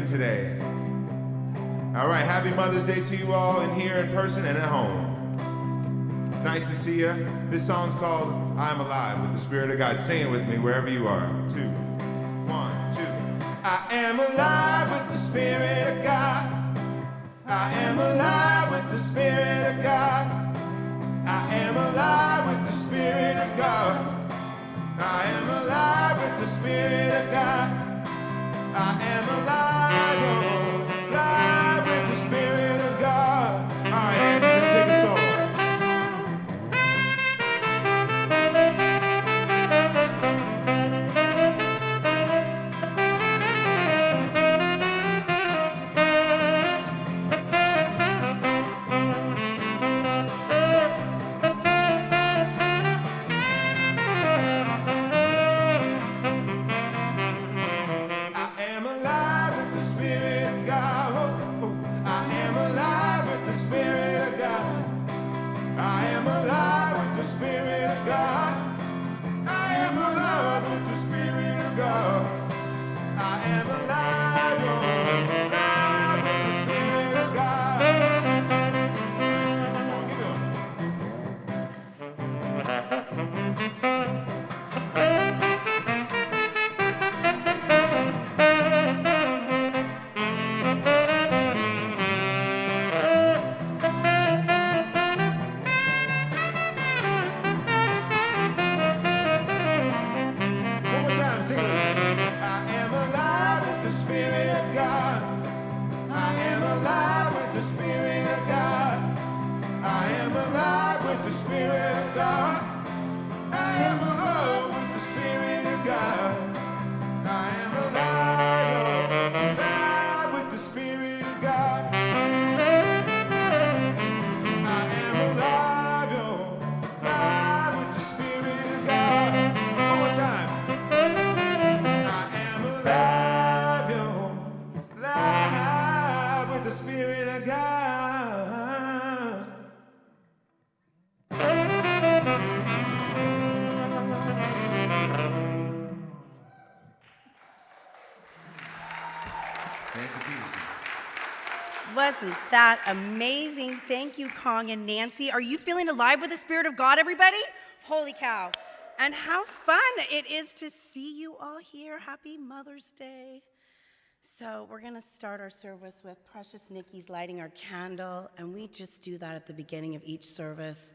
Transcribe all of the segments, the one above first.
in today. All right, happy Mother's Day to you all in here in person and at home. It's nice to see you. This song's called I'm Alive with the Spirit of God. Sing it with me wherever you are. 2, 1, 2. I am alive with the Spirit of God. I am alive with the Spirit of God. I am alive with the Spirit of God. I am alive with the Spirit of God. I am alive, oh, alive with the Spirit of God. All right, Anthony, take us home. Wasn't that amazing? Thank you, Kong and Nancy. Are you feeling alive with the Spirit of God, everybody? Holy cow. And how fun it is to see you all here. Happy Mother's Day. So we're going to start our service with Precious Nikki's lighting our candle, and we just do that at the beginning of each service,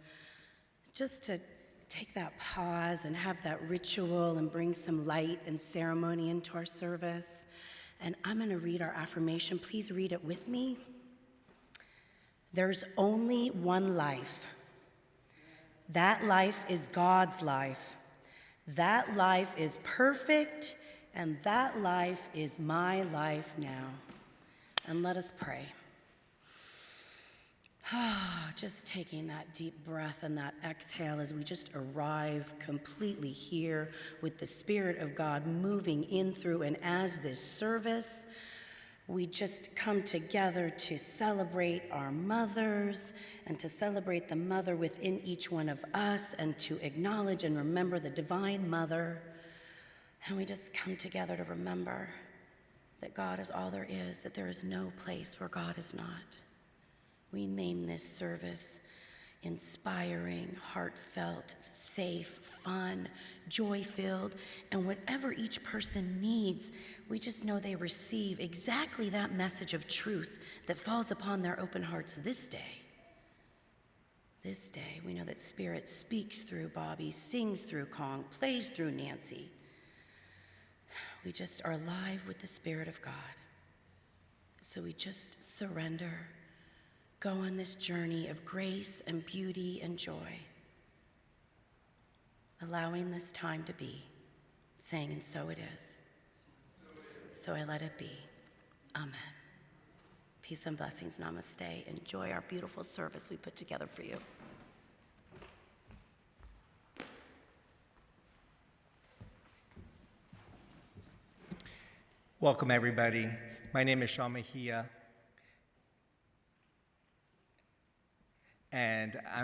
just to take that pause and have that ritual and bring some light and ceremony into our service. And I'm going to read our affirmation. Please read it with me. There's only one life. That life is God's life. That life is perfect, and that life is my life now. And let us pray. Just taking that deep breath and that exhale as we just arrive completely here with the Spirit of God moving in through and as this service. We just come together to celebrate our mothers and to celebrate the mother within each one of us and to acknowledge and remember the Divine Mother. And we just come together to remember that God is all there is, that there is no place where God is not. We name this service inspiring, heartfelt, safe, fun, joy-filled, and whatever each person needs, we just know they receive exactly that message of truth that falls upon their open hearts this day. This day, we know that Spirit speaks through Bobby, sings through Kong, plays through Nancy. We just are alive with the Spirit of God. So we just surrender. Go on this journey of grace and beauty and joy, allowing this time to be, saying, and so it is. So I let it be. Amen. Peace and blessings. Namaste. Enjoy our beautiful service we put together for you. Welcome, everybody. My name is Sean Mejia. And I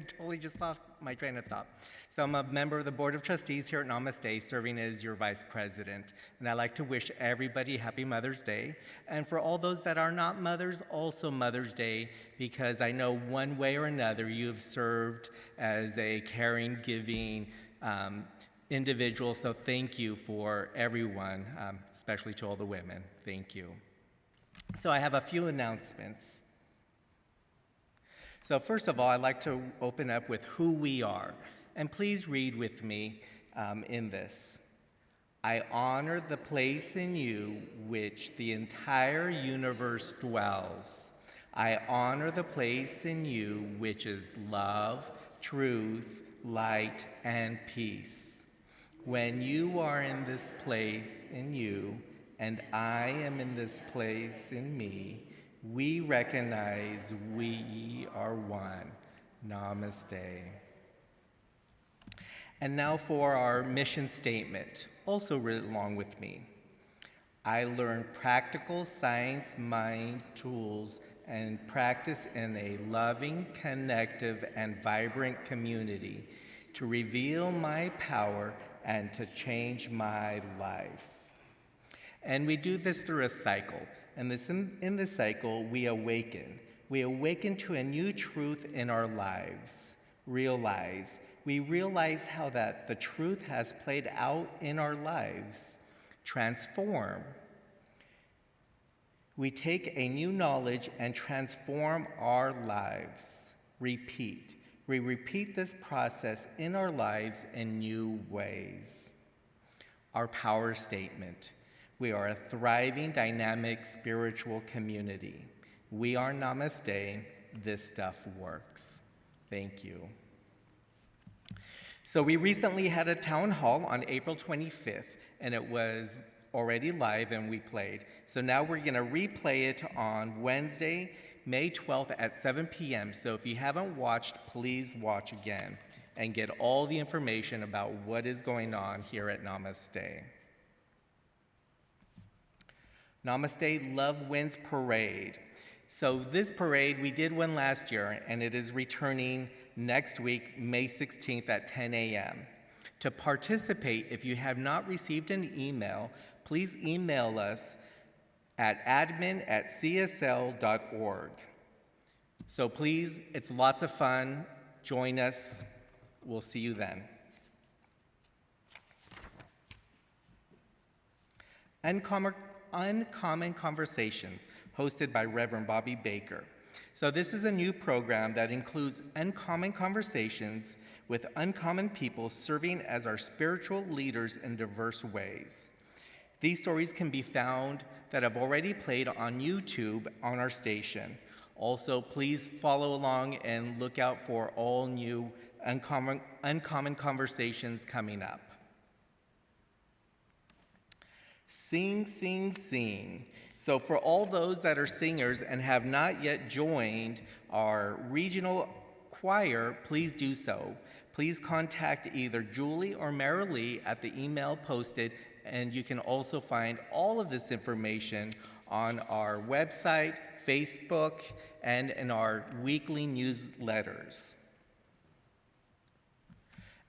totally just lost my train of thought. So I'm a member of the Board of Trustees here at Namaste, serving as your Vice President. And I'd like to wish everybody Happy Mother's Day. And for all those that are not mothers, also Mother's Day, because I know one way or another you have served as a caring, giving individual. So thank you for everyone, especially to all the women. Thank you. So I have a few announcements. So first of all, I'd like to open up with who we are. And please read with me in this. I honor the place in you which the entire universe dwells. I honor the place in you which is love, truth, light, and peace. When you are in this place in you, and I am in this place in me, we recognize we are one. Namaste. And now for our mission statement, also read along with me. I learn practical science mind tools and practice in a loving, connective, and vibrant community to reveal my power and to change my life. And we do this through a cycle. And in this cycle, we awaken. We awaken to a new truth in our lives. We realize how that the truth has played out in our lives. Transform. We take a new knowledge and transform our lives. Repeat. We repeat this process in our lives in new ways. Our power statement. We are a thriving, dynamic, spiritual community. We are Namaste. This stuff works. Thank you. So we recently had a town hall on April 25th, and it was already live and we played. So now we're gonna replay it on Wednesday, May 12th at 7 p.m. So if you haven't watched, please watch again and get all the information about what is going on here at Namaste. Namaste Love Wins Parade. So this parade, we did one last year, and it is returning next week, May 16th at 10 a.m. To participate, if you have not received an email, please email us at admin@csl.org. So please, it's lots of fun. Join us. We'll see you then. Uncommon Conversations, hosted by Reverend Bobby Baker. So this is a new program that includes uncommon conversations with uncommon people serving as our spiritual leaders in diverse ways. These stories can be found that have already played on YouTube on our station. Also, please follow along and look out for all new uncommon conversations coming up. Sing, sing, sing. So for all those that are singers and have not yet joined our regional choir, please do so. Please contact either Julie or Marilee at the email posted, and you can also find all of this information on our website, Facebook, and in our weekly newsletters.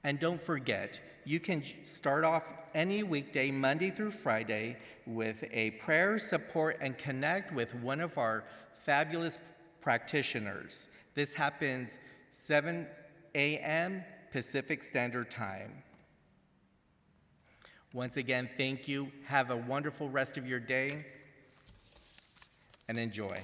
And don't forget, you can start off any weekday, Monday through Friday, with a prayer, support, and connect with one of our fabulous practitioners. This happens 7 a.m. Pacific Standard Time. Once again, thank you. Have a wonderful rest of your day, and enjoy.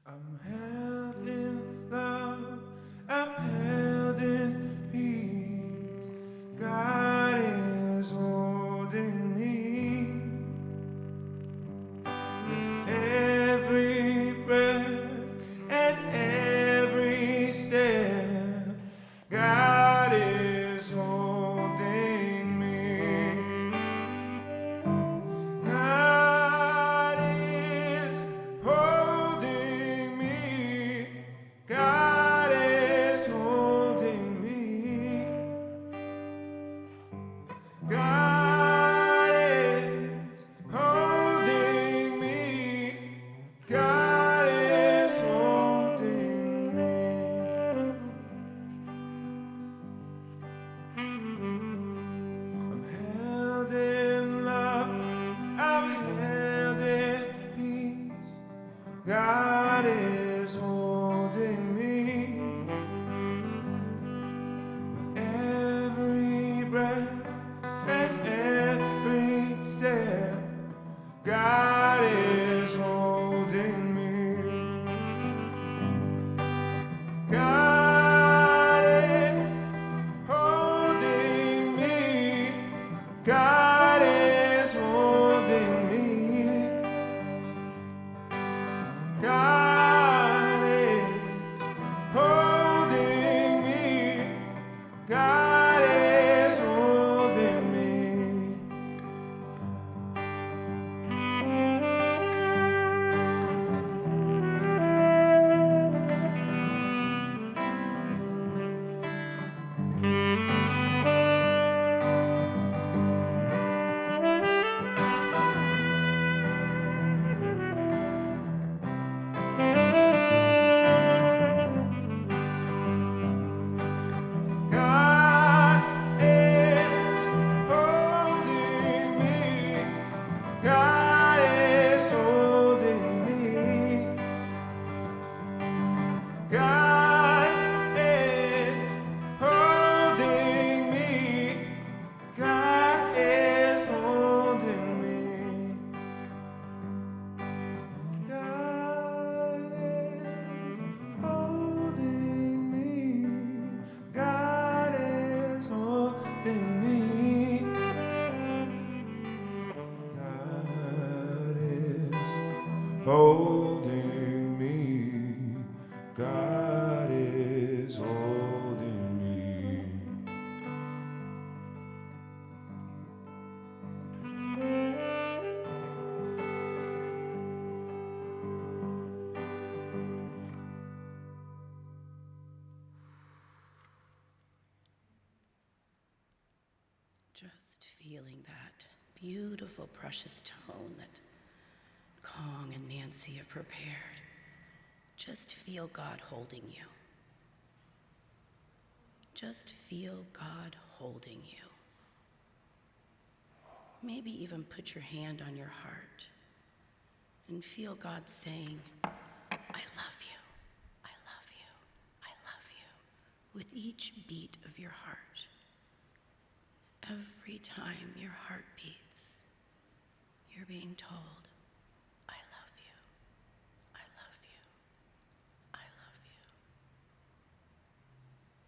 I'm held in love, I'm held in peace. God is holding me with every breath and every step. God is holding me. God is holding me. holding me. God is holding me. God is holding me. Just feeling that beautiful, precious tone that Kong and Nancy have prepared. Just feel God holding you. Just feel God holding you. Maybe even put your hand on your heart and feel God saying, I love you, I love you, I love you, with each beat of your heart. Every time your heart beats, you're being told, I love you, I love you, I love you.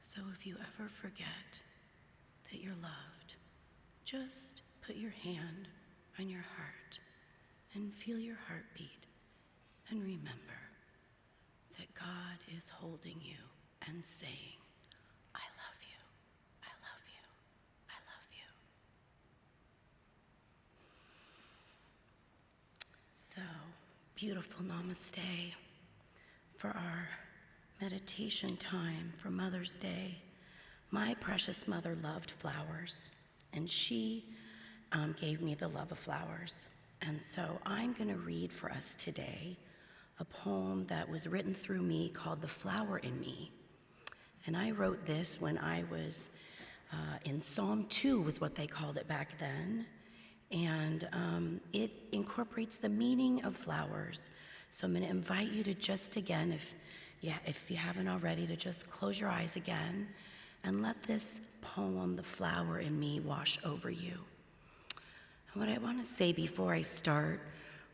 So if you ever forget that you're loved, just put your hand on your heart and feel your heartbeat and remember that God is holding you and saying, I love you, I love you, I love you. So, beautiful namaste for our meditation time for Mother's Day. My precious mother loved flowers, and she gave me the love of flowers. And so I'm going to read for us today a poem that was written through me called The Flower in Me. And I wrote this when I was in Psalm 2 was what they called it back then. And it incorporates the meaning of flowers. So I'm going to invite you to just again, if you haven't already, to just close your eyes again and let this poem, The Flower in Me, wash over you. What I want to say before I start,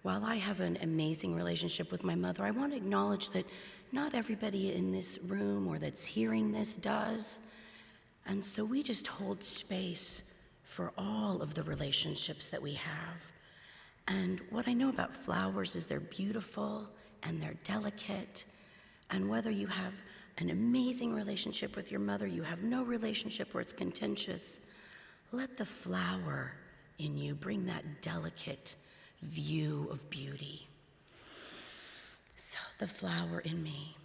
while I have an amazing relationship with my mother, I want to acknowledge that not everybody in this room or that's hearing this does. And so we just hold space for all of the relationships that we have. And what I know about flowers is they're beautiful and they're delicate. And whether you have an amazing relationship with your mother, you have no relationship where it's contentious, let the flower in you bring that delicate view of beauty. So, the flower in me.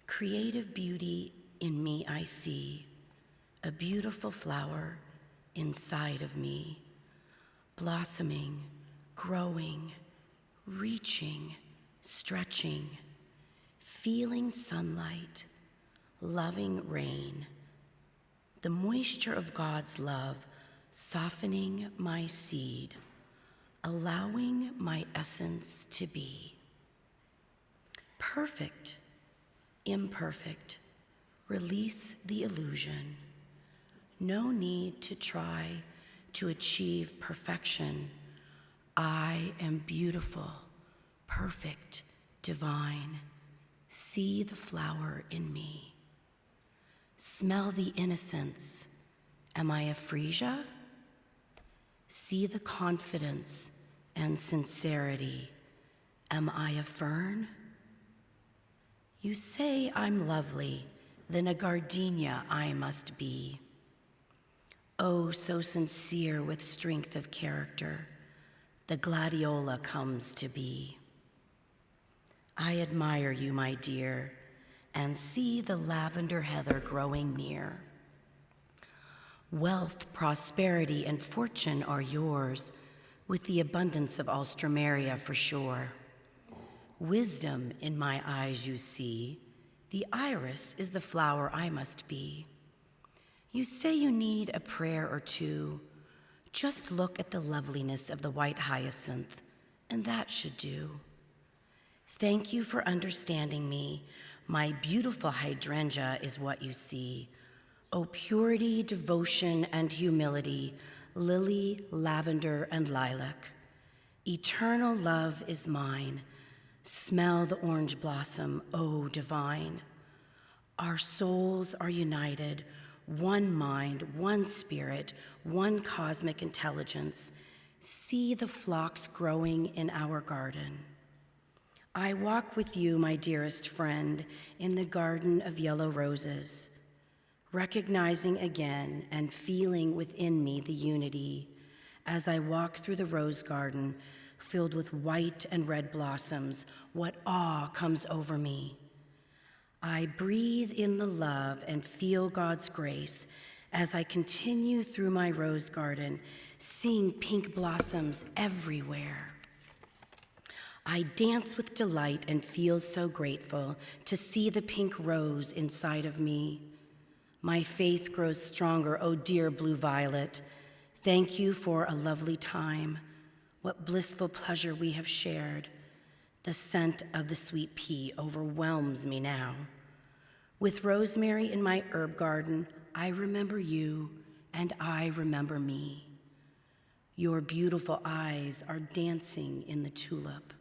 Creative beauty in me I see, a beautiful flower inside of me, blossoming, growing, reaching, stretching, feeling sunlight, loving rain, the moisture of God's love softening my seed, allowing my essence to be. Perfect, imperfect, release the illusion. No need to try to achieve perfection. I am beautiful, perfect, divine. See the flower in me. Smell the innocence. Am I a freesia? See the confidence and sincerity. Am I a fern? You say I'm lovely, then a gardenia I must be. Oh, so sincere with strength of character, the gladiola comes to be. I admire you, my dear, and see the lavender heather growing near. Wealth, prosperity, and fortune are yours, with the abundance of alstroemeria for sure. Wisdom in my eyes you see, the iris is the flower I must be. You say you need a prayer or two. Just look at the loveliness of the white hyacinth, and that should do. Thank you for understanding me. My beautiful hydrangea is what you see. O purity, devotion, and humility, lily, lavender, and lilac. Eternal love is mine. Smell the orange blossom, O divine. Our souls are united, one mind, one spirit, one cosmic intelligence. See the flocks growing in our garden. I walk with you, my dearest friend, in the garden of yellow roses, recognizing again and feeling within me the unity as I walk through the rose garden filled with white and red blossoms. What awe comes over me. I breathe in the love and feel God's grace as I continue through my rose garden, seeing pink blossoms everywhere. I dance with delight and feel so grateful to see the pink rose inside of me. My faith grows stronger, oh dear blue violet. Thank you for a lovely time. What blissful pleasure we have shared. The scent of the sweet pea overwhelms me now. With rosemary in my herb garden, I remember you and I remember me. Your beautiful eyes are dancing in the tulip.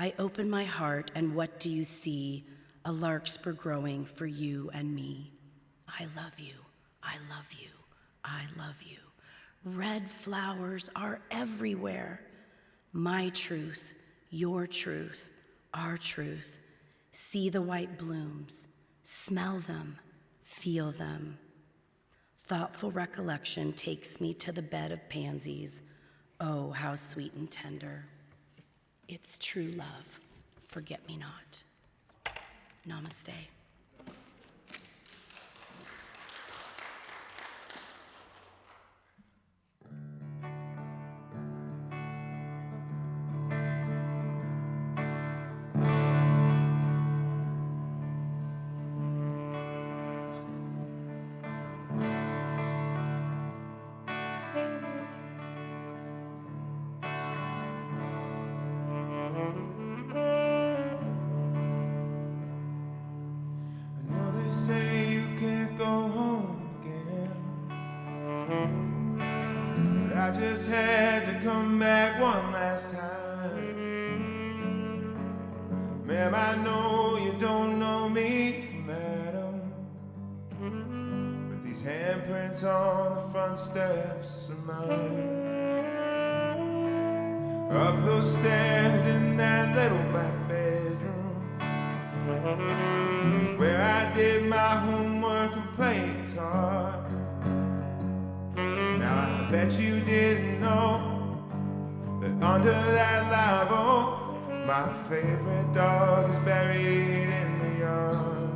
I open my heart, and what do you see? A larkspur growing for you and me. I love you, I love you, I love you. Red flowers are everywhere. My truth, your truth, our truth. See the white blooms, smell them, feel them. Thoughtful recollection takes me to the bed of pansies. Oh, how sweet and tender. It's true love. Forget me not. Namaste. I just had to come back one last time. Ma'am, I know you don't know me, madam, but these handprints on the front steps are mine. Up those stairs in that little back bedroom is where I did my homework and played guitar. Now I bet you didn't know that under that live oak, my favorite dog is buried in the yard.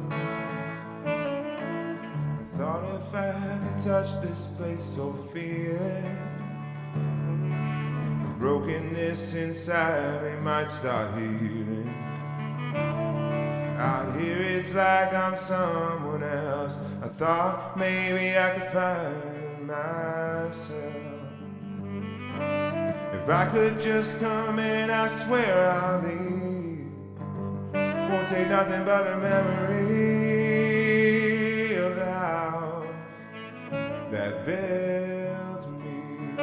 I thought if I could touch this place so feel it, the brokenness inside me might start healing. Out here it's like I'm someone else. I thought maybe I could find myself. If I could just come in, I swear I'll leave. Won't take nothing but a memory of the house that built me.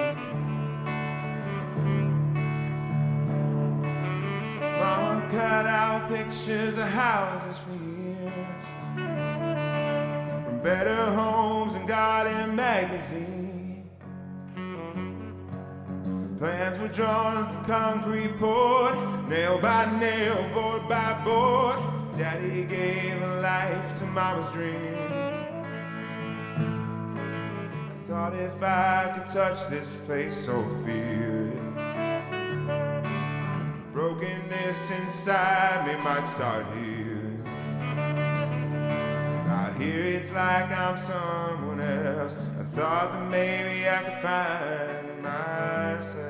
Mama cut out pictures of houses for years, from Better Homes and Garden magazine. Plans were drawn on concrete poured, nail by nail, board by board. Daddy gave a life to Mama's dream. I thought if I could touch this place so feel it, brokenness inside me might start healing. Out here it's like I'm someone else. I thought that maybe I could find myself.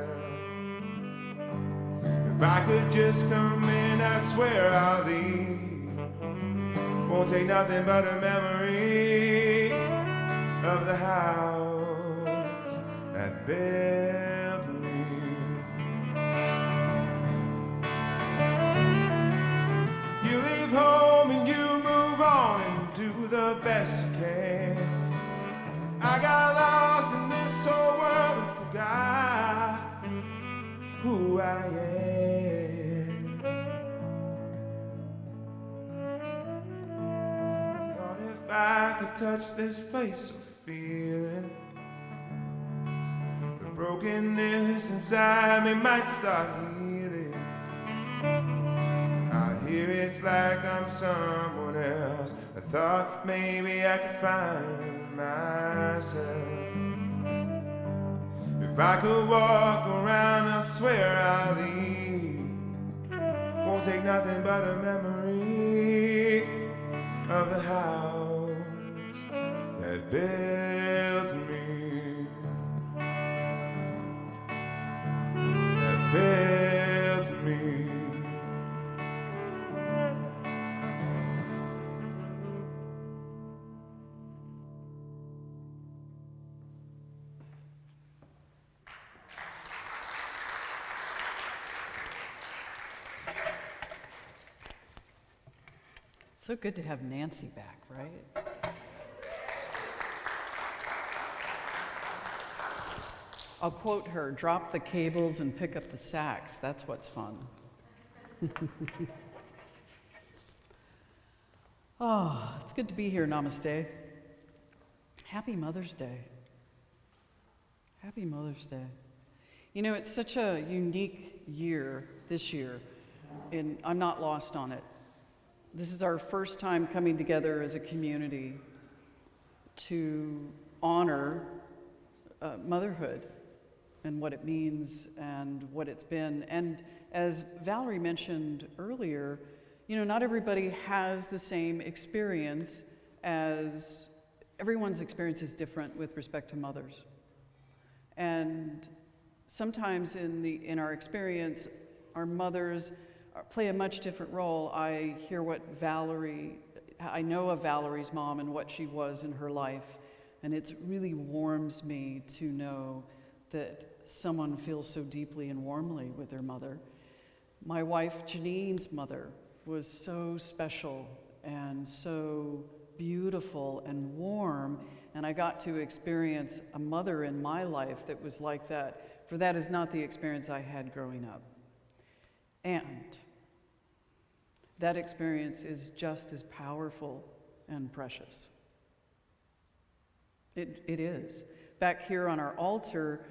If I could just come in, I swear I'll leave. Won't take nothing but a memory of the house that built me. You leave home and you move on and do the best you can. I got lost in this whole world and forgot who I am. I thought if I could touch this place of feeling. The brokenness inside me might start healing. Out here it's like I'm someone else. I thought maybe I could find myself. If I could walk around, I swear I'll leave. Won't take nothing but a memory of the house that built me. That built me. So good to have Nancy back, right? I'll quote her, drop the cables and pick up the sax. That's what's fun. Oh, it's good to be here, namaste. Happy Mother's Day. Happy Mother's Day. You know, it's such a unique year this year, and I'm not lost on it. This is our first time coming together as a community to honor motherhood and what it means and what it's been. And as Valerie mentioned earlier, you know, not everybody has the same experience as everyone's experience is different with respect to mothers. And sometimes in our experience, our mothers play a much different role. I hear I know of Valerie's mom and what she was in her life, and it really warms me to know that someone feels so deeply and warmly with their mother. My wife Janine's mother was so special and so beautiful and warm, and I got to experience a mother in my life that was like that, for that is not the experience I had growing up. And that experience is just as powerful and precious. It is. Back here on our altar,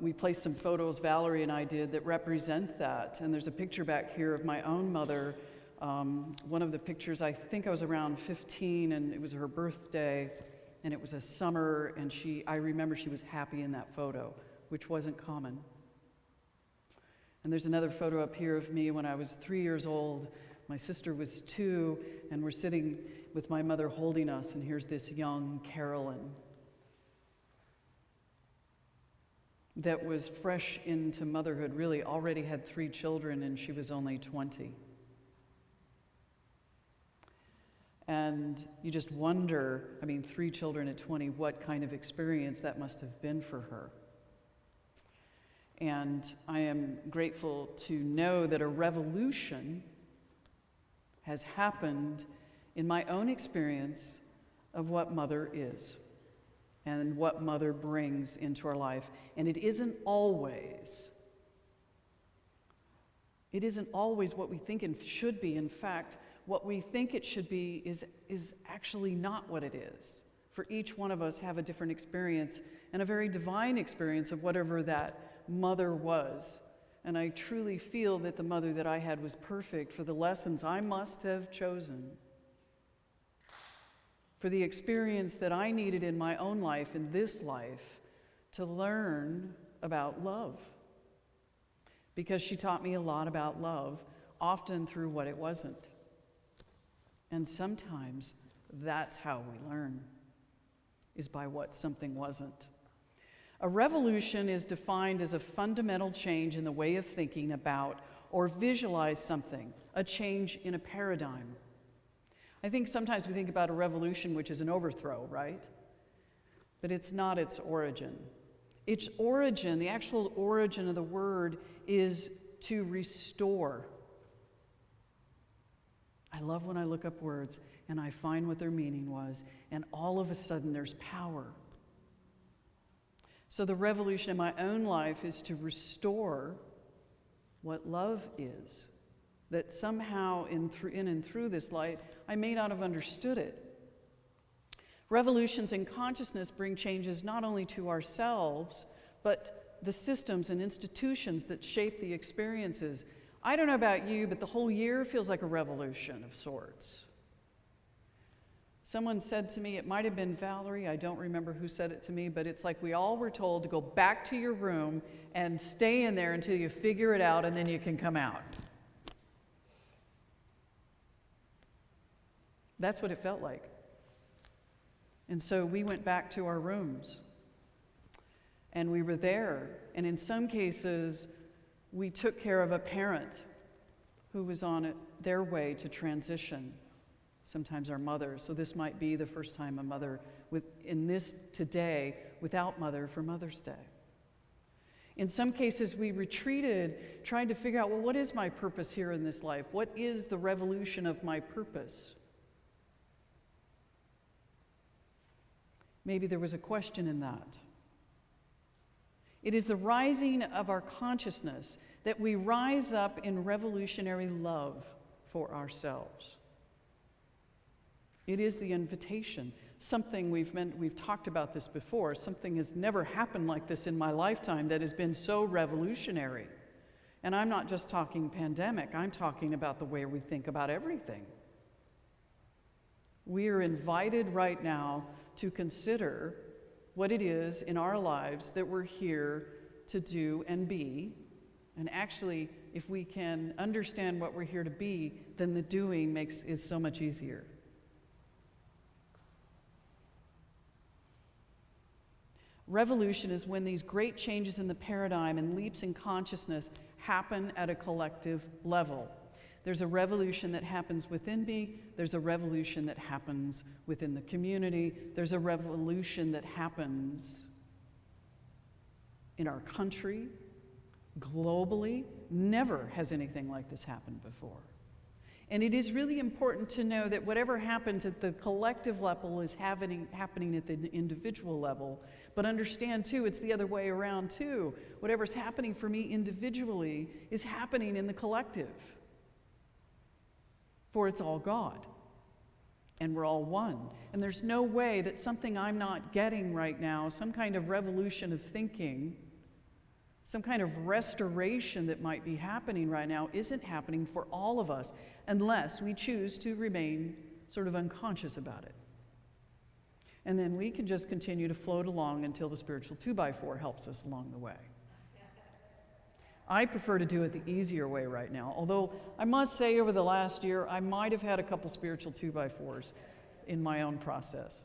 we placed some photos Valerie and I did that represent that. And there's a picture back here of my own mother. One of the pictures, I think I was around 15, and it was her birthday, and it was a summer, and I remember she was happy in that photo, which wasn't common. And there's another photo up here of me when I was 3 years old. My sister was 2, and we're sitting with my mother holding us, and here's this young Carolyn that was fresh into motherhood, really already had 3 children, and she was only 20. And you just wonder, 3 children at 20, what kind of experience that must have been for her. And I am grateful to know that a revolution has happened in my own experience of what mother is and what mother brings into our life. And it isn't always what we think it should be. In fact, what we think it should be is actually not what it is. For each one of us have a different experience, and a very divine experience of whatever that mother was. And I truly feel that the mother that I had was perfect for the lessons I must have chosen, for the experience that I needed in my own life, in this life, to learn about love. Because she taught me a lot about love, often through what it wasn't. And sometimes that's how we learn, is by what something wasn't. A revolution is defined as a fundamental change in the way of thinking about or visualize something, a change in a paradigm. I think sometimes we think about a revolution, which is an overthrow, right? But it's not its origin. Its origin, the actual origin of the word, is to restore. I love when I look up words and I find what their meaning was, and all of a sudden there's power. So the revolution in my own life is to restore what love is, that somehow in and through this light, I may not have understood it, Revolutions in consciousness bring changes not only to ourselves, but the systems and institutions that shape the experiences. I don't know about you, but the whole year feels like a revolution of sorts. Someone said to me, it might have been Valerie, I don't remember who said it to me, but it's like we all were told to go back to your room and stay in there until you figure it out and then you can come out. That's what it felt like. And so we went back to our rooms and we were there. And in some cases, we took care of a parent who was on their way to transition, sometimes our mother. So this might be the first time a mother in this today without mother for Mother's Day. In some cases, we retreated, trying to figure out, well, what is my purpose here in this life? What is the revolution of my purpose? Maybe there was a question in that. It is the rising of our consciousness that we rise up in revolutionary love for ourselves. It is the invitation. Something we've talked about this before. Something has never happened like this in my lifetime that has been so revolutionary. And I'm not just talking pandemic, I'm talking about the way we think about everything. We are invited right now to consider what it is in our lives that we're here to do and be. And actually, if we can understand what we're here to be, then the doing is so much easier. Revolution is when these great changes in the paradigm and leaps in consciousness happen at a collective level. There's a revolution that happens within me. There's a revolution that happens within the community. There's a revolution that happens in our country, globally. Never has anything like this happened before. And it is really important to know that whatever happens at the collective level is happening at the individual level. But understand, too, it's the other way around, too. Whatever's happening for me individually is happening in the collective. For it's all God, and we're all one. And there's no way that something I'm not getting right now, some kind of revolution of thinking, some kind of restoration that might be happening right now isn't happening for all of us unless we choose to remain sort of unconscious about it. And then we can just continue to float along until the spiritual 2x4 helps us along the way. I prefer to do it the easier way right now, although I must say over the last year, I might have had a couple spiritual 2x4s in my own process.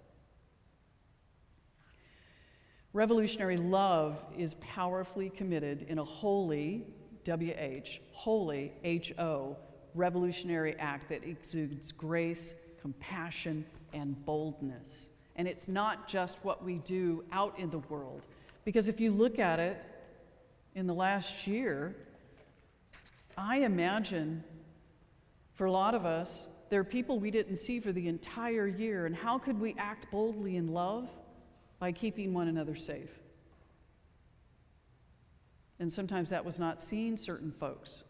Revolutionary love is powerfully committed in a holy, W-H, holy, H-O, revolutionary act that exudes grace, compassion, and boldness. And it's not just what we do out in the world, because if you look at it, in the last year, I imagine for a lot of us, there are people we didn't see for the entire year. And how could we act boldly in love? By keeping one another safe. And sometimes that was not seeing certain folks.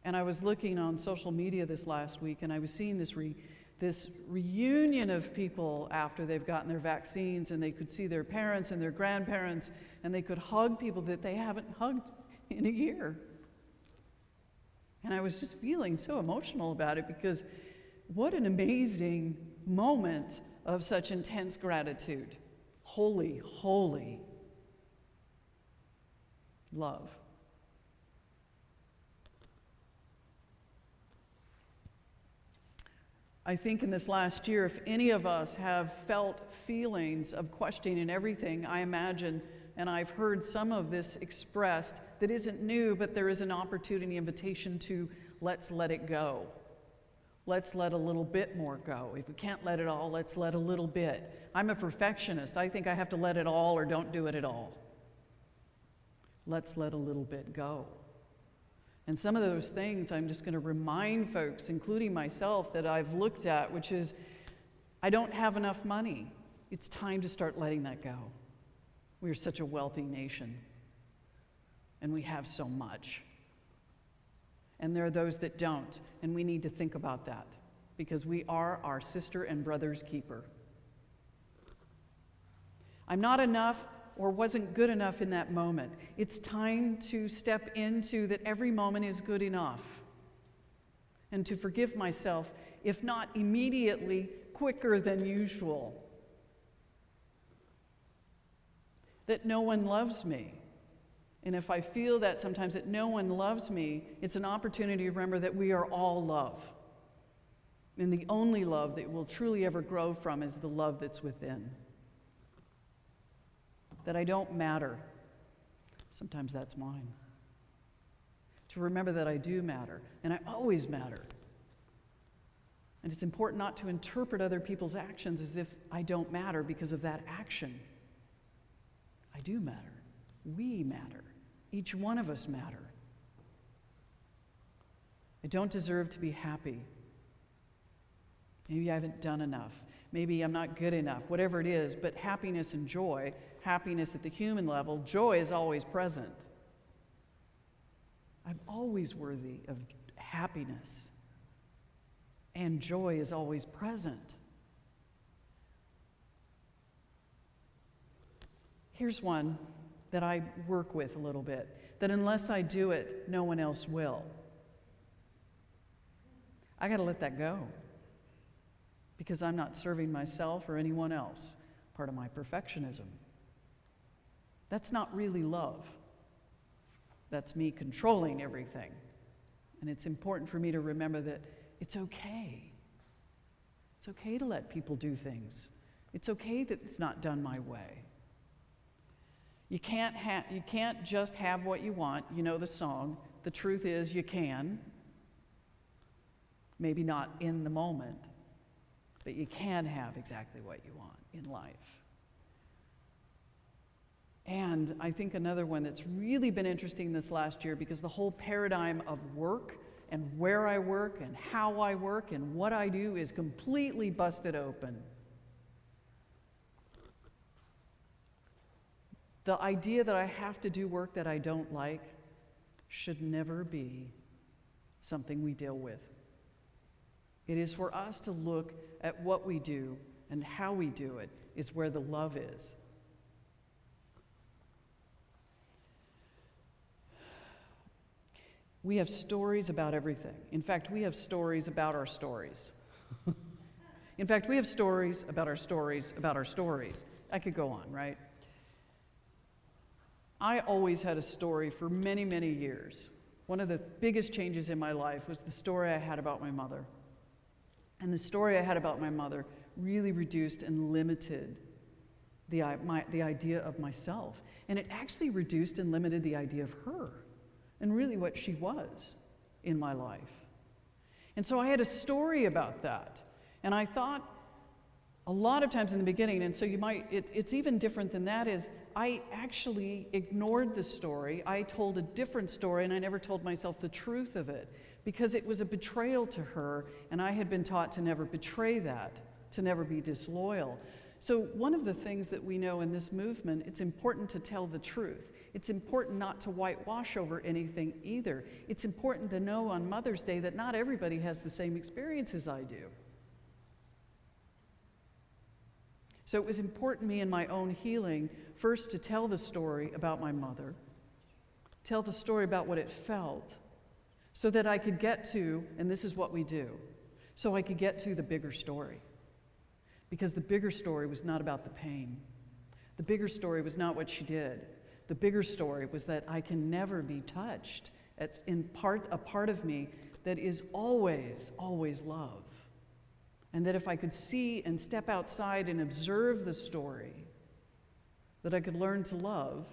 And I was looking on social media this last week, and I was seeing this reunion of people after they've gotten their vaccines, and they could see their parents and their grandparents, and they could hug people that they haven't hugged in a year. And I was just feeling so emotional about it, because what an amazing moment of such intense gratitude. Holy, holy love. I think in this last year, if any of us have felt feelings of questioning everything, I imagine, and I've heard some of this expressed, that isn't new, but there is an opportunity, invitation to let's let it go. Let's let a little bit more go. If we can't let it all, let's let a little bit. I'm a perfectionist. I think I have to let it all or don't do it at all. Let's let a little bit go. And some of those things I'm just going to remind folks, including myself, that I've looked at, which is, I don't have enough money. It's time to start letting that go. We are such a wealthy nation, and we have so much. And there are those that don't, and we need to think about that, because we are our sister and brother's keeper. I'm not enough or wasn't good enough in that moment. It's time to step into that every moment is good enough. And to forgive myself, if not immediately, quicker than usual. That no one loves me. And if I feel that sometimes that no one loves me, it's an opportunity to remember that we are all love. And the only love that will truly ever grow from is the love that's within. That I don't matter. Sometimes that's mine. To remember that I do matter, and I always matter. And it's important not to interpret other people's actions as if I don't matter because of that action. I do matter. We matter. Each one of us matter. I don't deserve to be happy. Maybe I haven't done enough. Maybe I'm not good enough, whatever it is, but happiness and joy, happiness at the human level, joy is always present. I'm always worthy of happiness, and joy is always present. Here's one that I work with a little bit, that unless I do it, no one else will. I got to let that go because I'm not serving myself or anyone else, part of my perfectionism. That's not really love. That's me controlling everything. And it's important for me to remember that it's okay. It's okay to let people do things. It's okay that it's not done my way. You can't just have what you want. You know the song. The truth is you can. Maybe not in the moment, but you can have exactly what you want in life. And I think another one that's really been interesting this last year, because the whole paradigm of work and where I work and how I work and what I do is completely busted open. The idea that I have to do work that I don't like should never be something we deal with. It is for us to look at what we do and how we do it is where the love is. We have stories about everything. In fact, we have stories about our stories. In fact, we have stories about our stories about our stories. I could go on, right? I always had a story for many, many years. One of the biggest changes in my life was the story I had about my mother. And the story I had about my mother really reduced and limited the idea of myself. And it actually reduced and limited the idea of her and really what she was in my life. And so I had a story about that. And I thought a lot of times in the beginning, and so it's even different than that, is I actually ignored the story. I told a different story, and I never told myself the truth of it because it was a betrayal to her, and I had been taught to never betray that, to never be disloyal. So one of the things that we know in this movement, it's important to tell the truth. It's important not to whitewash over anything either. It's important to know on Mother's Day that not everybody has the same experience as I do. So it was important to me in my own healing, first to tell the story about my mother, tell the story about what it felt, so that I could get to, and this is what we do, so I could get to the bigger story. Because the bigger story was not about the pain. The bigger story was not what she did. The bigger story was that I can never be touched. It's a part of me that is always, always love. And that if I could see and step outside and observe the story, that I could learn to love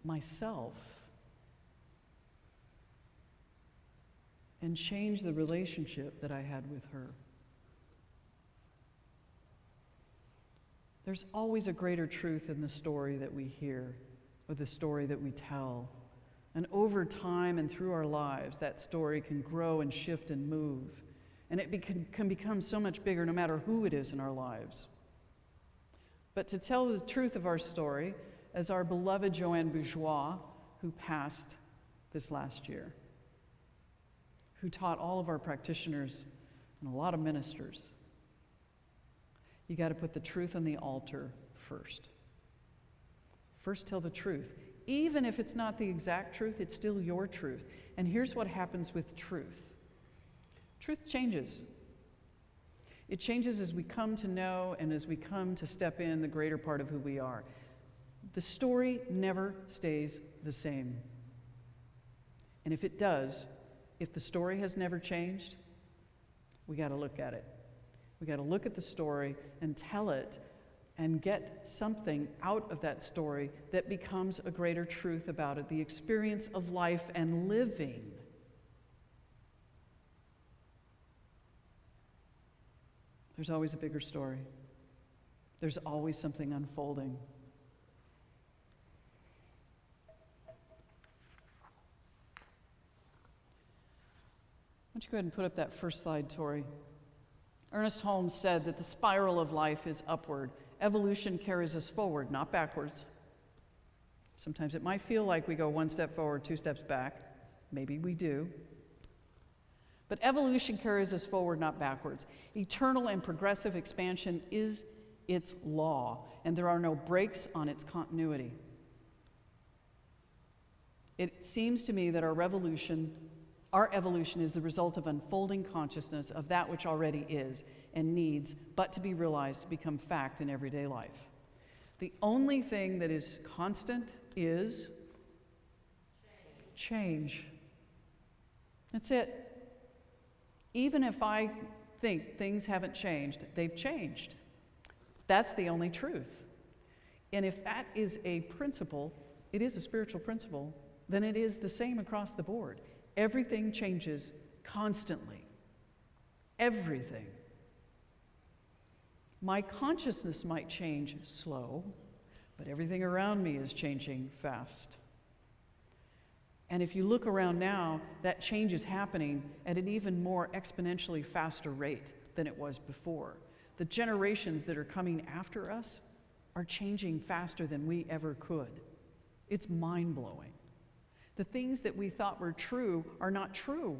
myself and change the relationship that I had with her. There's always a greater truth in the story that we hear or the story that we tell. And over time and through our lives, that story can grow and shift and move. And it can become so much bigger no matter who it is in our lives. But to tell the truth of our story, as our beloved Joanne Bourgeois, who passed this last year, who taught all of our practitioners and a lot of ministers, you got to put the truth on the altar first. First, tell the truth. Even if it's not the exact truth, it's still your truth. And here's what happens with truth. Truth changes. It changes as we come to know and as we come to step in the greater part of who we are. The story never stays the same. And if it does, if the story has never changed, we got to look at it. We got to look at the story and tell it and get something out of that story that becomes a greater truth about it, the experience of life and living. There's always a bigger story. There's always something unfolding. Why don't you go ahead and put up that first slide, Tori? Ernest Holmes said that the spiral of life is upward. Evolution carries us forward, not backwards. Sometimes it might feel like we go one step forward, two steps back. Maybe we do. But evolution carries us forward, not backwards. Eternal and progressive expansion is its law, and there are no breaks on its continuity. It seems to me that our evolution is the result of unfolding consciousness of that which already is and needs but to be realized to become fact in everyday life. The only thing that is constant is change. That's it. Even if I think things haven't changed, they've changed. That's the only truth. And if that is a principle, it is a spiritual principle, then it is the same across the board. Everything changes constantly. Everything. My consciousness might change slow, but everything around me is changing fast. And if you look around now, that change is happening at an even more exponentially faster rate than it was before. The generations that are coming after us are changing faster than we ever could. It's mind-blowing. The things that we thought were true are not true.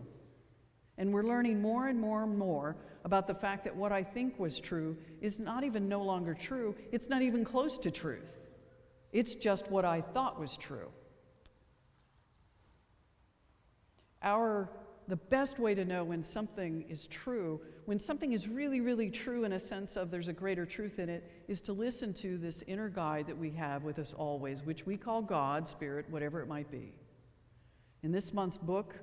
And we're learning more and more and more about the fact that what I think was true is not even no longer true. It's not even close to truth. It's just what I thought was true. The best way to know when something is true, when something is really, really true in a sense of there's a greater truth in it, is to listen to this inner guide that we have with us always, which we call God, Spirit, whatever it might be. In this month's book,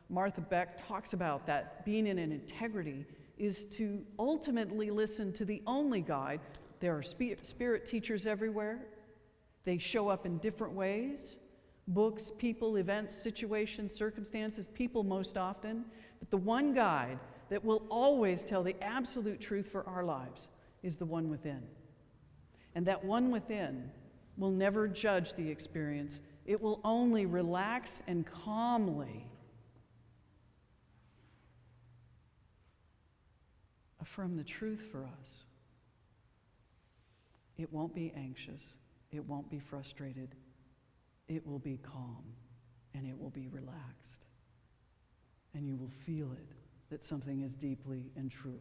Martha Beck talks about that being in an integrity is to ultimately listen to the only guide. There are spirit teachers everywhere. They show up in different ways. Books, people, events, situations, circumstances, people most often. But the one guide that will always tell the absolute truth for our lives is the one within. And that one within will never judge the experience. It will only relax and calmly affirm the truth for us. It won't be anxious. It won't be frustrated. It will be calm, and it will be relaxed. And you will feel it, that something is deeply and true.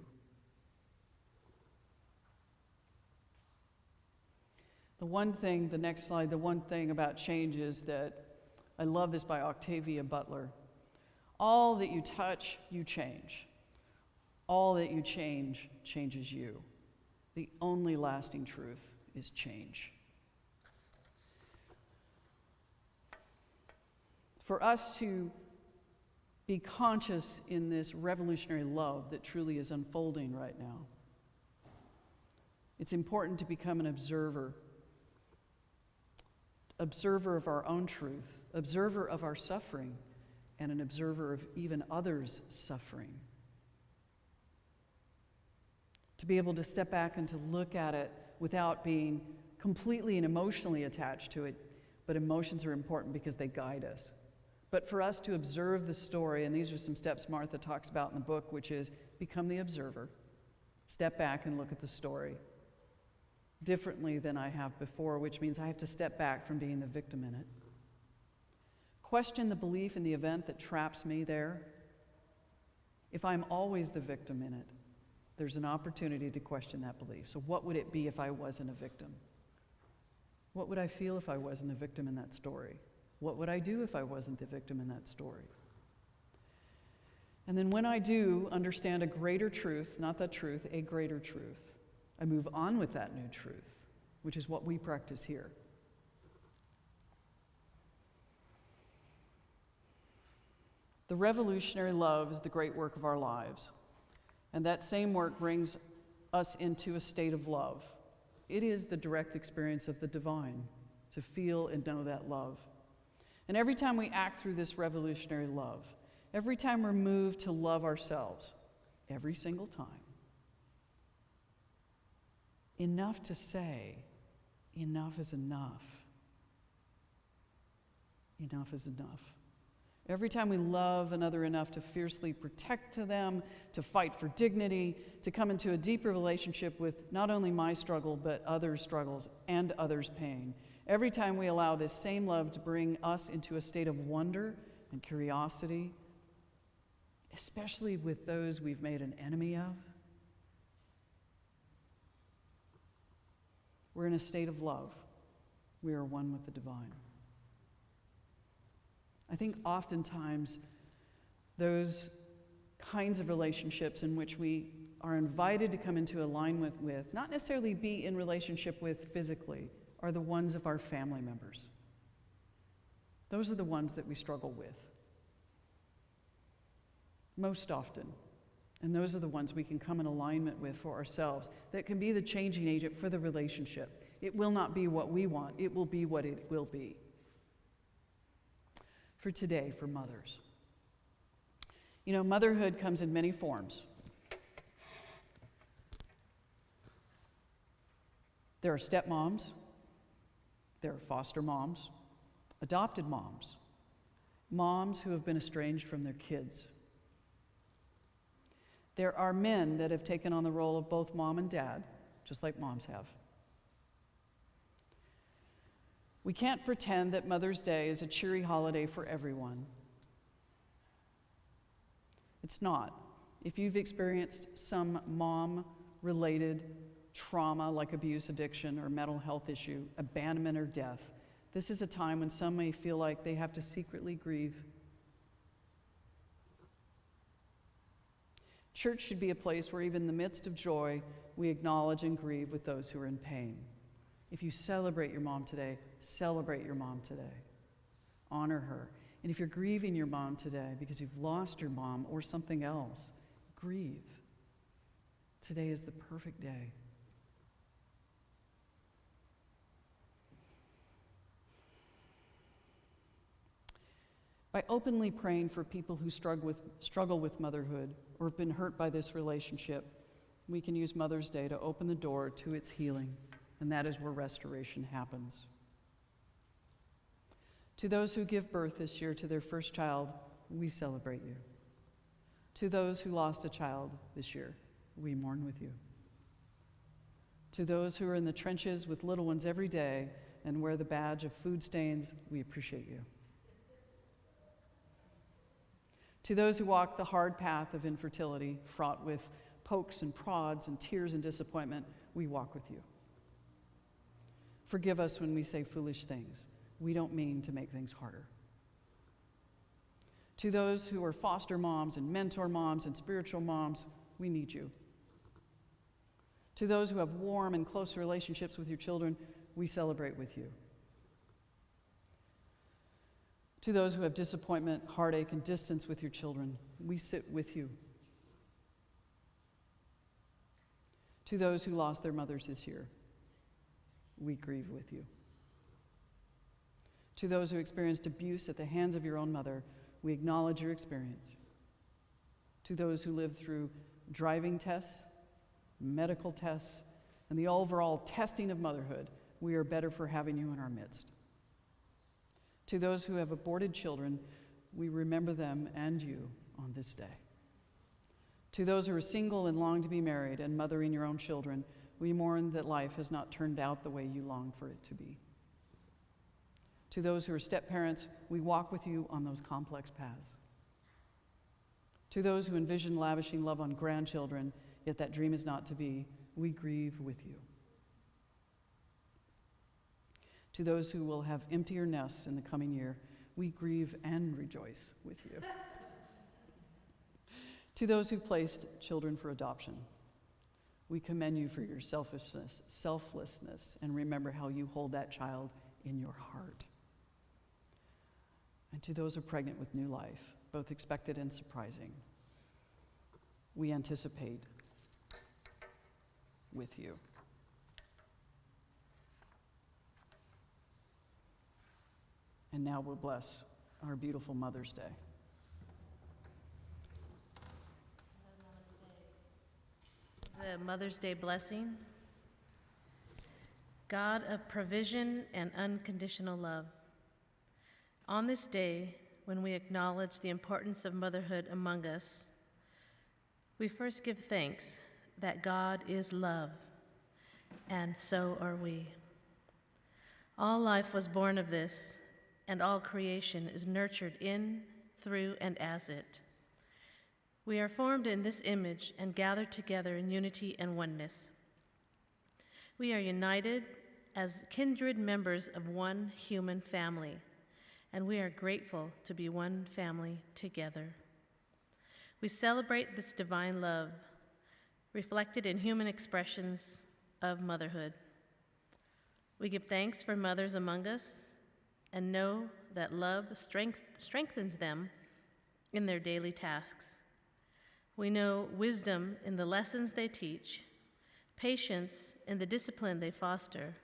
The next slide, the one thing about change is that, I love this by Octavia Butler. All that you touch, you change. All that you change, changes you. The only lasting truth is change. For us to be conscious in this revolutionary love that truly is unfolding right now, it's important to become an observer of our own truth, observer of our suffering, and an observer of even others' suffering. To be able to step back and to look at it without being completely and emotionally attached to it, but emotions are important because they guide us. But for us to observe the story, and these are some steps Martha talks about in the book, which is become the observer, step back and look at the story differently than I have before, which means I have to step back from being the victim in it. Question the belief in the event that traps me there. If I'm always the victim in it, there's an opportunity to question that belief. So what would it be if I wasn't a victim? What would I feel if I wasn't a victim in that story? What would I do if I wasn't the victim in that story? And then when I do understand a greater truth, not that truth, a greater truth, I move on with that new truth, which is what we practice here. The revolutionary love is the great work of our lives, and that same work brings us into a state of love. It is the direct experience of the divine, to feel and know that love. And every time we act through this revolutionary love, every time we're moved to love ourselves, every single time, enough to say, enough is enough. Enough is enough. Every time we love another enough to fiercely protect them, to fight for dignity, to come into a deeper relationship with not only my struggle, but others' struggles and others' pain. Every time we allow this same love to bring us into a state of wonder and curiosity, especially with those we've made an enemy of, we're in a state of love. We are one with the divine. I think oftentimes those kinds of relationships in which we are invited to come into alignment with, not necessarily be in relationship with physically, are the ones of our family members. Those are the ones that we struggle with most often. And those are the ones we can come in alignment with for ourselves. That can be the changing agent for the relationship. It will not be what we want. It will be what it will be. For today, for mothers. You know, motherhood comes in many forms. There are stepmoms, there are foster moms, adopted moms, moms who have been estranged from their kids. There are men that have taken on the role of both mom and dad, just like moms have. We can't pretend that Mother's Day is a cheery holiday for everyone. It's not. If you've experienced some mom-related trauma like abuse, addiction, or mental health issue, abandonment, or death, this is a time when some may feel like they have to secretly grieve. Church should be a place where even in the midst of joy, we acknowledge and grieve with those who are in pain. If you celebrate your mom today, celebrate your mom today. Honor her. And if you're grieving your mom today because you've lost your mom or something else, grieve. Today is the perfect day. By openly praying for people who struggle with motherhood or have been hurt by this relationship, we can use Mother's Day to open the door to its healing. And that is where restoration happens. To those who give birth this year to their first child, we celebrate you. To those who lost a child this year, we mourn with you. To those who are in the trenches with little ones every day and wear the badge of food stains, we appreciate you. To those who walk the hard path of infertility, fraught with pokes and prods and tears and disappointment, we walk with you. Forgive us when we say foolish things. We don't mean to make things harder. To those who are foster moms and mentor moms and spiritual moms, we need you. To those who have warm and close relationships with your children, we celebrate with you. To those who have disappointment, heartache, and distance with your children, we sit with you. To those who lost their mothers this year, we grieve with you. To those who experienced abuse at the hands of your own mother, we acknowledge your experience. To those who lived through driving tests, medical tests, and the overall testing of motherhood, we are better for having you in our midst. To those who have aborted children, we remember them and you on this day. To those who are single and long to be married and mothering your own children, we mourn that life has not turned out the way you longed for it to be. To those who are step-parents, we walk with you on those complex paths. To those who envision lavishing love on grandchildren, yet that dream is not to be, we grieve with you. To those who will have emptier nests in the coming year, we grieve and rejoice with you. To those who placed children for adoption, we commend you for your selflessness, and remember how you hold that child in your heart. And to those who are pregnant with new life, both expected and surprising, we anticipate with you. And now we'll bless our beautiful Mother's Day. The Mother's Day blessing. God of provision and unconditional love. On this day, when we acknowledge the importance of motherhood among us, we first give thanks that God is love, and so are we. All life was born of this, and all creation is nurtured in, through, and as it. We are formed in this image and gathered together in unity and oneness. We are united as kindred members of one human family, and we are grateful to be one family together. We celebrate this divine love reflected in human expressions of motherhood. We give thanks for mothers among us and know that love strengthens them in their daily tasks. We know wisdom in the lessons they teach, patience in the discipline they foster,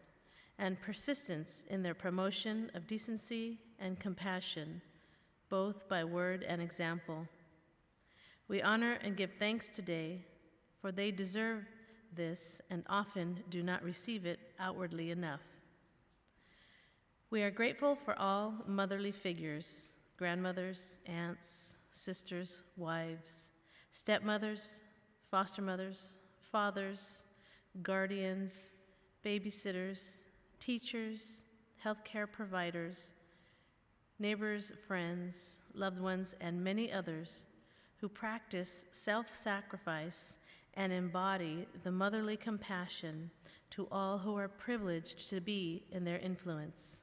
and persistence in their promotion of decency and compassion, both by word and example. We honor and give thanks today, for they deserve this and often do not receive it outwardly enough. We are grateful for all motherly figures, grandmothers, aunts, sisters, wives, stepmothers, foster mothers, fathers, guardians, babysitters, teachers, healthcare providers, neighbors, friends, loved ones, and many others who practice self-sacrifice and embody the motherly compassion to all who are privileged to be in their influence.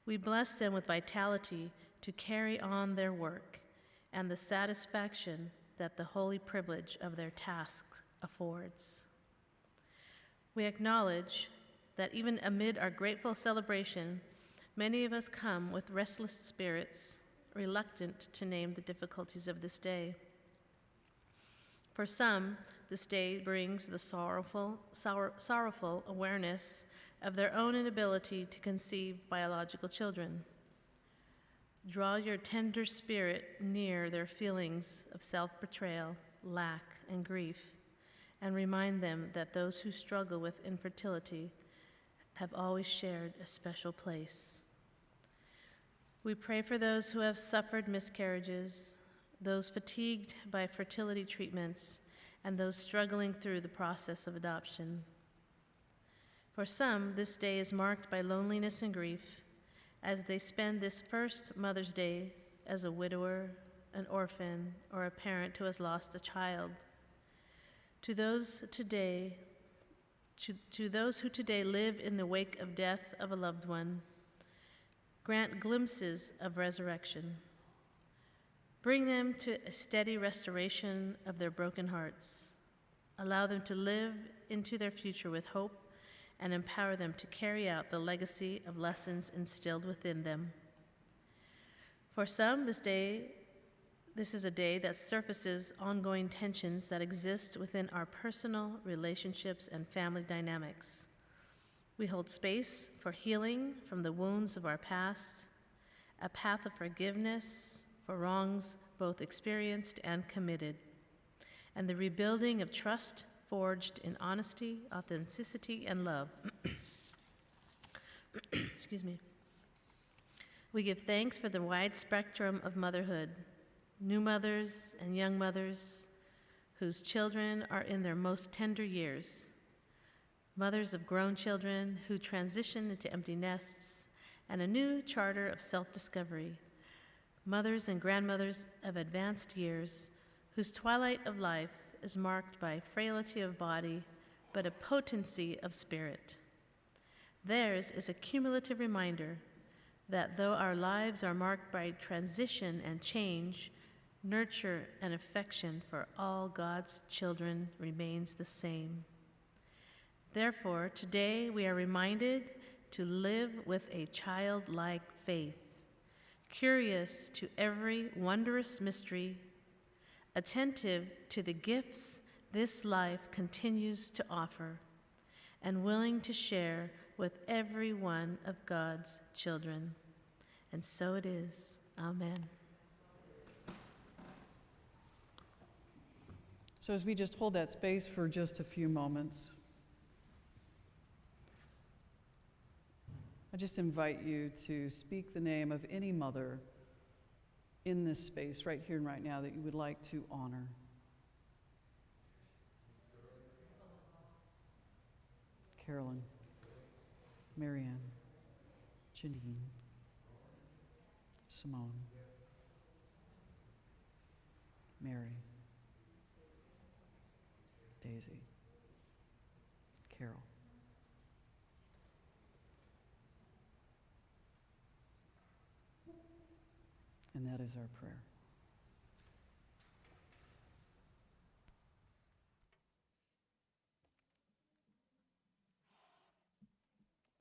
We bless them with vitality to carry on their work and the satisfaction that the holy privilege of their task affords. We acknowledge that even amid our grateful celebration, many of us come with restless spirits, reluctant to name the difficulties of this day. For some, this day brings the sorrowful awareness of their own inability to conceive biological children. Draw your tender spirit near their feelings of self-betrayal, lack, and grief, and remind them that those who struggle with infertility have always shared a special place. We pray for those who have suffered miscarriages, those fatigued by fertility treatments, and those struggling through the process of adoption. For some, this day is marked by loneliness and grief as they spend this first Mother's Day as a widower, an orphan, or a parent who has lost a child. To those who today live in the wake of death of a loved one, grant glimpses of resurrection. Bring them to a steady restoration of their broken hearts. Allow them to live into their future with hope and empower them to carry out the legacy of lessons instilled within them. For some, this is a day that surfaces ongoing tensions that exist within our personal relationships and family dynamics. We hold space for healing from the wounds of our past, a path of forgiveness for wrongs both experienced and committed, and the rebuilding of trust forged in honesty, authenticity, and love. Excuse me. We give thanks for the wide spectrum of motherhood, new mothers and young mothers whose children are in their most tender years, mothers of grown children who transition into empty nests, and a new charter of self-discovery, mothers and grandmothers of advanced years whose twilight of life is marked by frailty of body, but a potency of spirit. Theirs is a cumulative reminder that though our lives are marked by transition and change, nurture and affection for all God's children remains the same. Therefore, today we are reminded to live with a childlike faith, curious to every wondrous mystery, attentive to the gifts this life continues to offer, and willing to share with every one of God's children. And so it is. Amen. So as we just hold that space for just a few moments, I just invite you to speak the name of any mother in this space right here and right now that you would like to honor. Carolyn, Marianne, Janine, Simone, Mary, Daisy, Carol. And that is our prayer.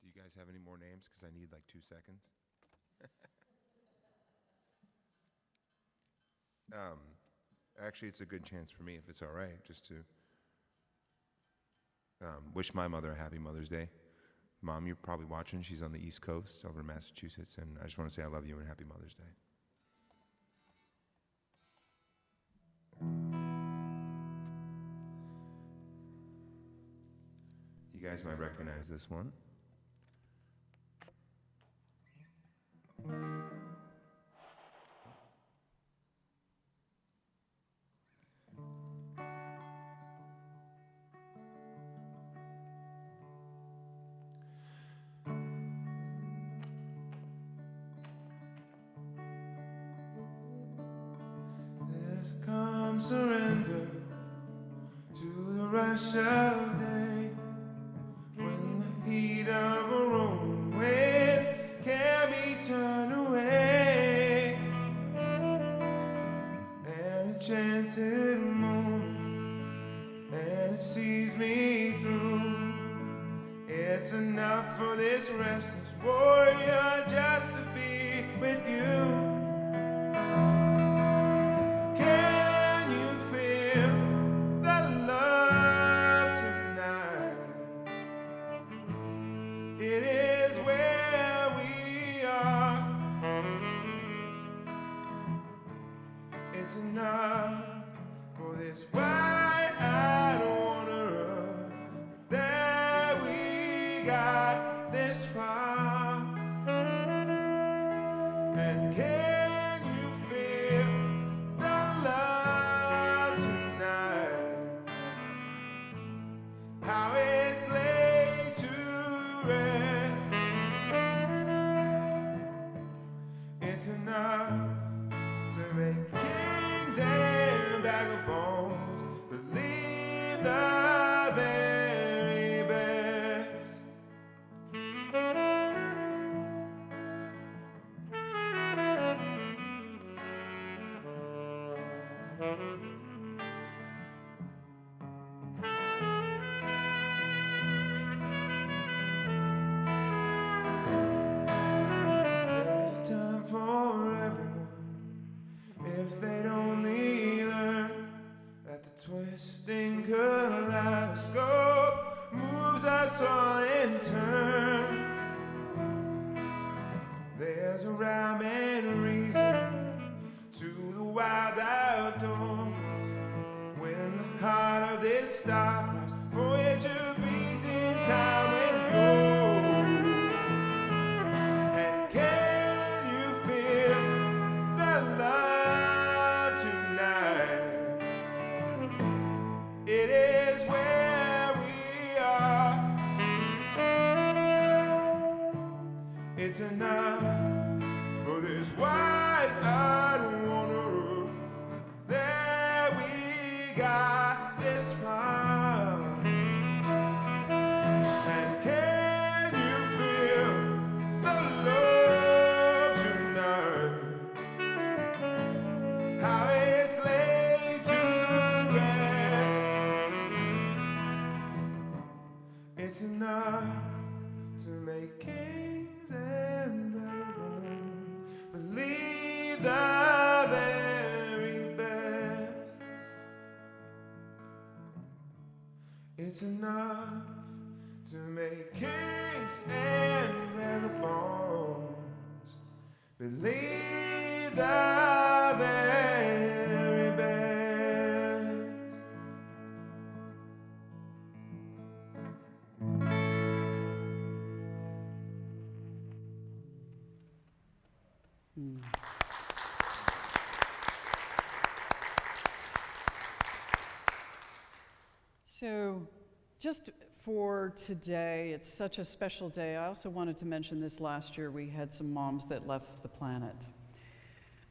Do you guys have any more names? Because I need like 2 seconds. Actually, it's a good chance for me, if it's all right, just to wish my mother a happy Mother's Day. Mom, you're probably watching. She's on the East Coast over in Massachusetts, and I just want to say I love you and happy Mother's Day. You guys might recognize this one. There's a calm surrender to the rush of day, when the heat of a rolling wind can be turned away, and a chanted moment, and it sees me through. It's enough for this restless warrior just to be with you. Can you feel the love tonight? It is where we are. It's enough for this wide-eyed wanderer. There we got this far. And can you feel the love tonight? How it's laid to rest. It's enough to make kings and vagabonds believe the very best. There's a time for everyone, if they'd only learn that the twisting kaleidoscope moves us all in turn. There's a rhyme and reason to the wild outdoors, when the heart of this starcrossed voyager beats in time with yours. And can you feel the love tonight? It is where we are. It's enough for this wide-eyed wanderer. There we got this far. And can you the very best. It's enough to make kings and vagabonds believe the very best. So, just for today, it's such a special day. I also wanted to mention this last year we had some moms that left the planet.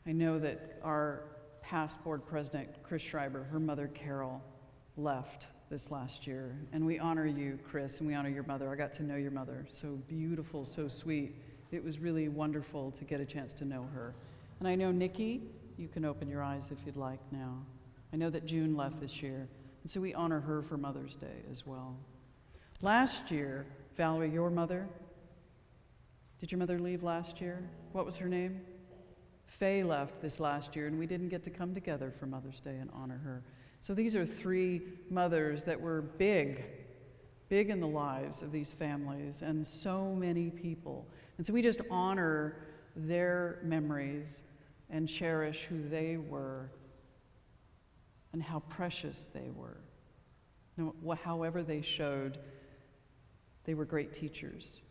I know that our past board president, Chris Schreiber, her mother, Carol, left this last year. And we honor you, Chris, and we honor your mother. I got to know your mother. So beautiful, so sweet. It was really wonderful to get a chance to know her. And I know, Nikki, you can open your eyes if you'd like now. I know that June left this year. And so we honor her for Mother's Day as well. Last year, Valerie, your mother, did your mother leave last year? What was her name? Faye left this last year, and we didn't get to come together for Mother's Day and honor her. So these are three mothers that were big in the lives of these families and so many people. And so we just honor their memories and cherish who they were and how precious they were. However they showed, they were great teachers.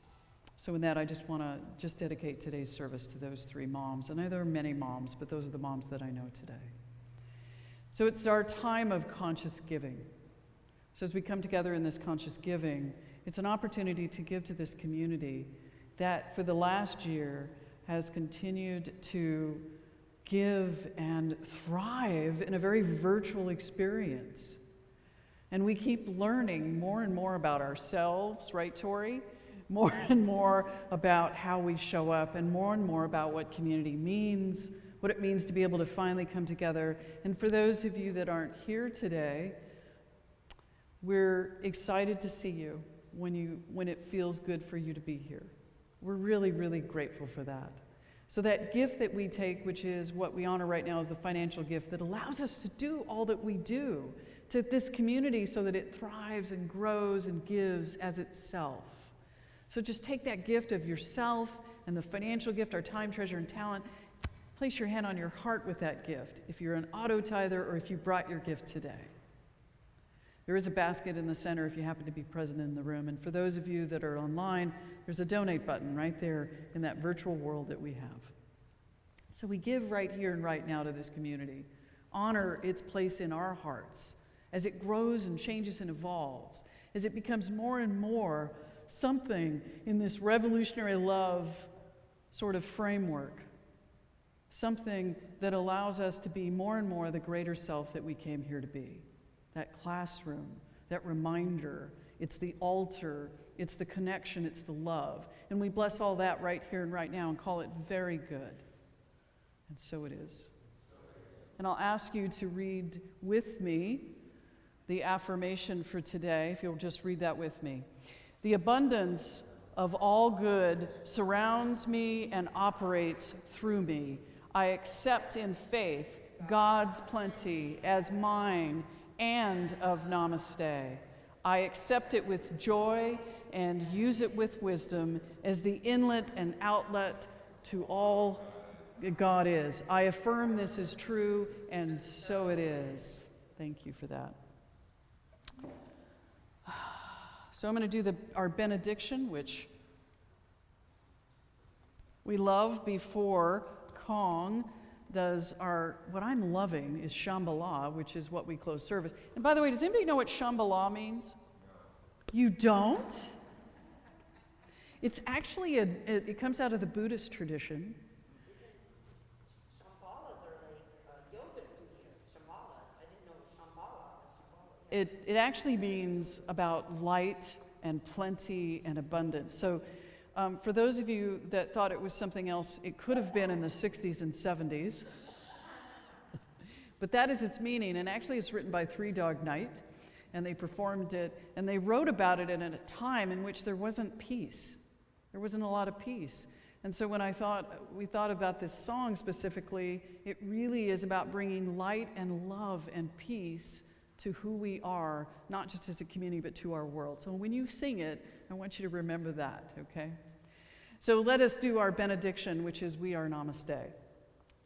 So in that, I just want to just dedicate today's service to those three moms. And I know there are many moms, but those are the moms that I know today. So it's our time of conscious giving. So as we come together in this conscious giving, it's an opportunity to give to this community that for the last year has continued to give and thrive in a very virtual experience. And we keep learning more and more about ourselves, right, Tori? More and more about how we show up, and more about what community means, what it means to be able to finally come together. And for those of you that aren't here today, we're excited to see you when it feels good for you to be here. We're really, really grateful for that. So that gift that we take, which is what we honor right now, is the financial gift that allows us to do all that we do to this community so that it thrives and grows and gives as itself. So just take that gift of yourself and the financial gift, our time, treasure, and talent. Place your hand on your heart with that gift if you're an auto tither or if you brought your gift today. There is a basket in the center if you happen to be present in the room. And for those of you that are online, there's a donate button right there in that virtual world that we have. So we give right here and right now to this community. Honor its place in our hearts as it grows and changes and evolves, as it becomes more and more something in this revolutionary love sort of framework, something that allows us to be more and more the greater self that we came here to be. That classroom, that reminder, it's the altar, it's the connection, it's the love. And we bless all that right here and right now and call it very good. And so it is. And I'll ask you to read with me the affirmation for today, if you'll just read that with me. The abundance of all good surrounds me and operates through me. I accept in faith God's plenty as mine and of Namaste. I accept it with joy and use it with wisdom as the inlet and outlet to all God is. I affirm this is true, and so it is. Thank you for that. So I'm going to do our benediction, which we love before Kong does what I'm loving is Shambhala, which is what we close service. And by the way, does anybody know what Shambhala means? You don't? It's actually, it comes out of the Buddhist tradition. Shambhalas are like yoga studios. Shambhalas. I didn't know Shambhala. It actually means about light and plenty and abundance. So for those of you that thought it was something else, it could have been in the 60s and 70s. But that is its meaning. And actually it's written by Three Dog Night. And they performed it. And they wrote about it at a time in which there wasn't peace. There wasn't a lot of peace. And so when we thought about this song specifically, it really is about bringing light and love and peace to who we are, not just as a community, but to our world. So when you sing it, I want you to remember that, okay? So let us do our benediction, which is We Are Namaste.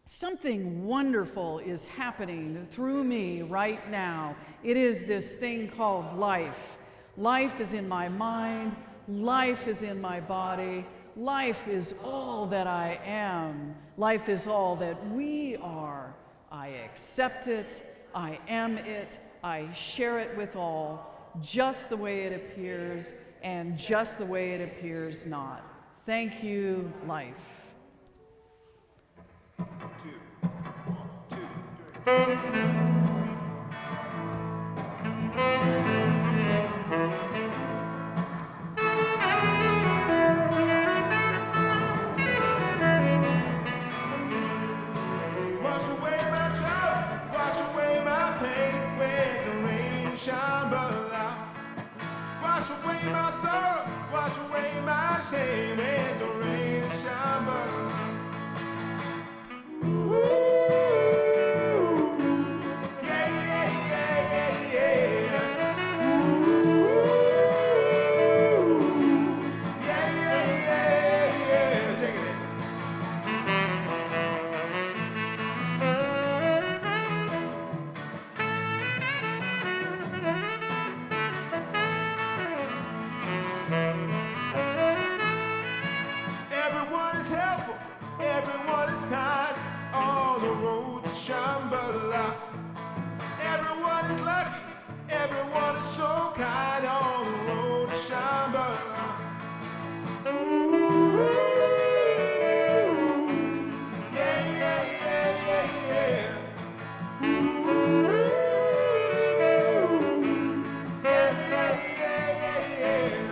Something wonderful is happening through me right now. It is this thing called life. Life is in my mind. Life is in my body. Life is all that I am. Life is all that we are. I accept it. I am it. I share it with all, just the way it appears and just the way it appears not. Thank you, life. 1, 2, 3. Wash away my trouble, wash away my pain, when the rain Shambhala. Wash away my sorrow, wash away my shame, when the rain Shambhala. Ooh, yeah, yeah, yeah, yeah, yeah. Ooh, yeah, yeah, yeah, yeah. Take it in. Everyone is helpful, everyone is kind, on the road to Shambhala. Everyone is lucky, everyone is so kind, on the road to Shambhala. Ooh, yeah, yeah, yeah, yeah, yeah. Ooh, yeah, yeah, yeah, yeah, yeah.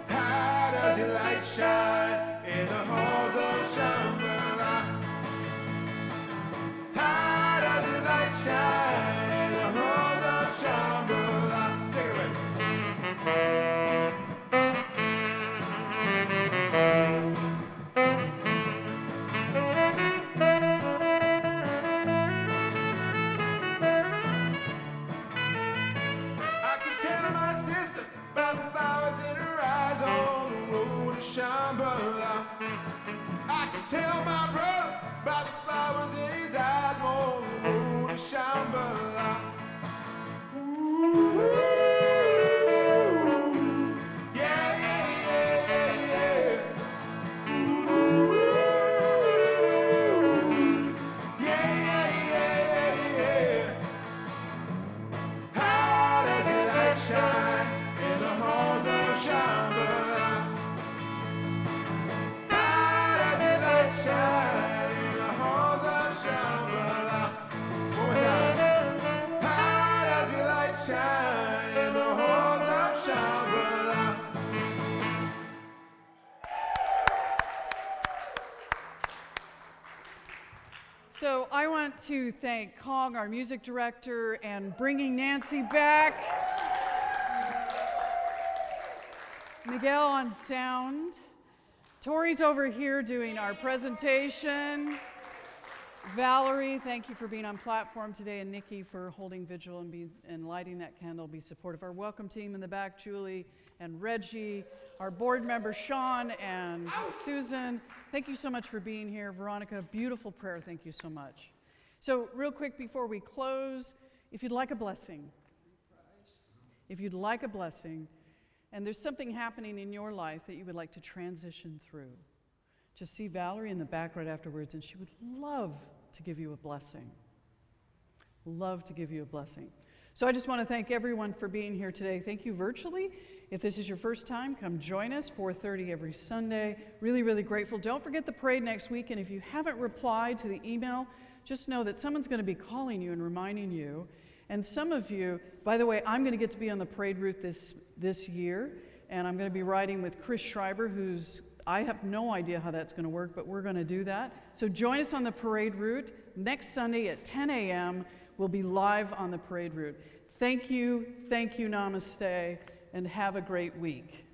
How does your light shine in the halls of Shambhala? How does your light shine in the halls of Shambhala? Take it away. I can tell my sister by the flowers in her eyes on the road to Shambhala. I can tell my brother by the flowers in his eyes on the road to Shambhala. Ooh, yeah, yeah, yeah, yeah, yeah. Ooh, yeah, yeah, yeah, yeah. How does your light shine in the halls of Shambhala? How does your light shine in the halls of Shambhala? One more time. How does your light shine in the halls of Shambhala? So I want to thank Kong, our music director, and bringing Nancy back. Miguel on sound. Tori's over here doing our presentation. Valerie, thank you for being on platform today, and Nikki for holding vigil and lighting that candle. Be supportive. Our welcome team in the back, Julie and Reggie, our board member Sean and Susan. Thank you so much for being here. Veronica, beautiful prayer. Thank you so much. So real quick before we close, if you'd like a blessing, and there's something happening in your life that you would like to transition through, just see Valerie in the back right afterwards, and she would love to give you a blessing. Love to give you a blessing. So I just want to thank everyone for being here today. Thank you virtually. If this is your first time, come join us, 4:30 every Sunday. Really, really grateful. Don't forget the parade next week, and if you haven't replied to the email, just know that someone's going to be calling you and reminding you. And some of you, by the way, I'm going to get to be on the parade route this year, and I'm going to be riding with Chris Schreiber, I have no idea how that's going to work, but we're going to do that. So join us on the parade route. Next Sunday at 10 a.m., we'll be live on the parade route. Thank you, namaste, and have a great week.